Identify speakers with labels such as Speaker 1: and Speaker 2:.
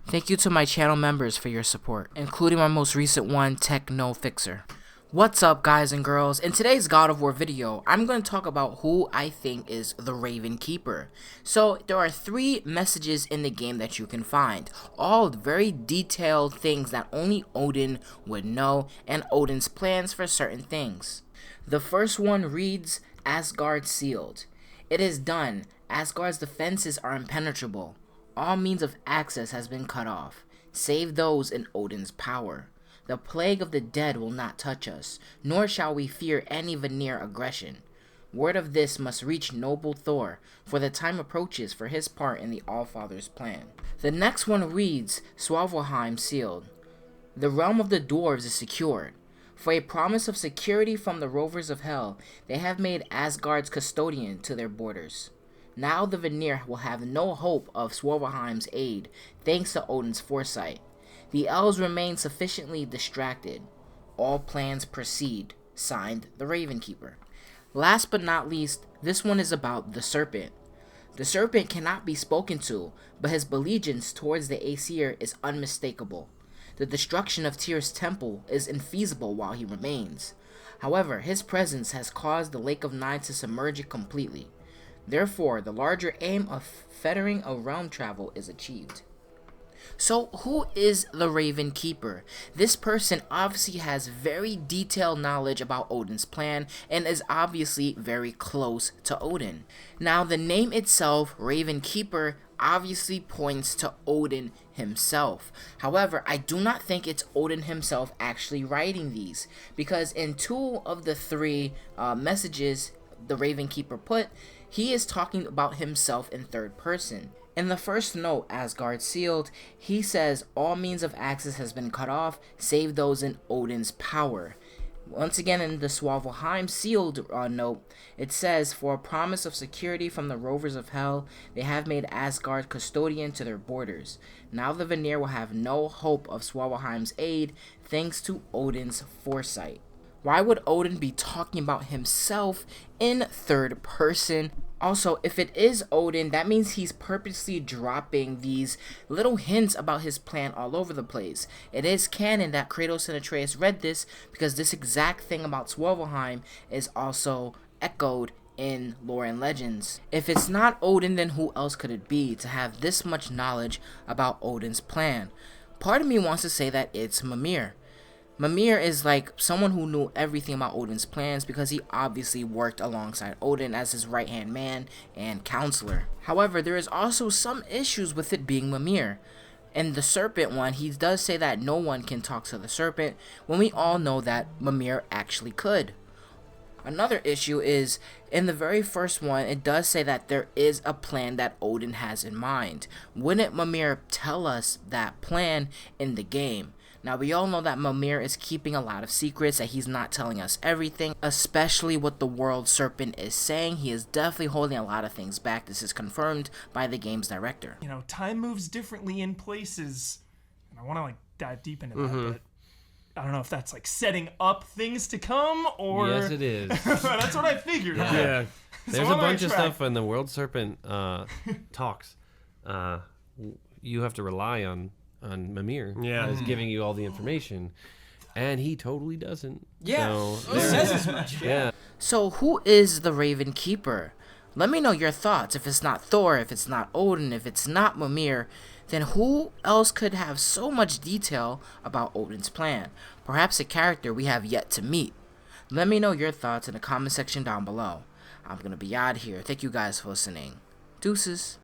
Speaker 1: Thank you to my channel members for your support, including my most recent one, Techno Fixer. What's up, guys and girls? In today's God of War video, I'm going to talk about who I think is the Raven Keeper. So, there are 3 messages in the game that you can find, all very detailed things that only Odin would know, and Odin's plans for certain things. The first one reads, Asgard sealed. It is done. Asgard's defenses are impenetrable. All means of access has been cut off, save those in Odin's power. The plague of the dead will not touch us, nor shall we fear any Vanir aggression. Word of this must reach noble Thor, for the time approaches for his part in the Allfather's plan. The next one reads, SVARTALFHEIM sealed. The realm of the dwarves is secured. For a promise of security from the rovers of hell, they have made Asgard's custodian to their borders. Now the Vanir will have no hope of SVARTALFHEIM's aid, thanks to Odin's foresight. The elves remain sufficiently distracted. All plans proceed. Signed, the Raven Keeper. Last but not least, this one is about the Serpent. The Serpent cannot be spoken to, but his allegiance towards the Aesir is unmistakable. The destruction of Tyr's temple is infeasible while he remains. However, his presence has caused the Lake of Nine to submerge it completely. Therefore, the larger aim of fettering a realm travel is achieved. So, who is the Raven Keeper? This person obviously has very detailed knowledge about Odin's plan and is obviously very close to Odin. Now, the name itself, Raven Keeper, obviously points to Odin himself. However, I do not think it's Odin himself actually writing these, because in 2 of the 3 messages the Raven Keeper put, he is talking about himself in 3rd person. In the first note, Asgard sealed, he says all means of access has been cut off, save those in Odin's power. Once again, in the SVARTALFHEIM sealed note, it says, for a promise of security from the rovers of hell, they have made Asgard custodian to their borders. Now the Vanir will have no hope of SVARTALFHEIM's aid, thanks to Odin's foresight. Why would Odin be talking about himself in 3rd person? Also, if it is Odin, that means he's purposely dropping these little hints about his plan all over the place. It is canon that Kratos and Atreus read this, because this exact thing about SVARTALFHEIM is also echoed in lore and legends. If it's not Odin, then who else could it be to have this much knowledge about Odin's plan? Part of me wants to say that it's Mimir. Mimir is like someone who knew everything about Odin's plans, because he obviously worked alongside Odin as his right-hand man and counselor. However, there is also some issues with it being Mimir. In the Serpent one, he does say that no one can talk to the Serpent, when we all know that Mimir actually could. Another issue is, in the very first one, it does say that there is a plan that Odin has in mind. Wouldn't Mimir tell us that plan in the game? Now, we all know that Mimir is keeping a lot of secrets, that he's not telling us everything, especially what the World Serpent is saying. He is definitely holding a lot of things back. This is confirmed by the game's director.
Speaker 2: You know, time moves differently in places, and I want to, like, dive deep into that, but I don't know if that's, like, setting up things to come, or...
Speaker 3: Yes, it is.
Speaker 2: That's what I figured.
Speaker 3: Yeah. There's
Speaker 2: So
Speaker 3: a bunch of stuff when the World Serpent talks. You have to rely on Mimir.
Speaker 4: Yeah.
Speaker 3: Is giving you all the information, and he totally doesn't.
Speaker 1: Yeah.
Speaker 3: So,
Speaker 2: He says as much.
Speaker 3: yeah.
Speaker 1: So, who is the Raven Keeper? Let me know your thoughts. If it's not Thor, if it's not Odin, if it's not Mimir, then who else could have so much detail about Odin's plan? Perhaps a character we have yet to meet. Let me know your thoughts in the comment section down below. I'm gonna be out of here. Thank you guys for listening. Deuces.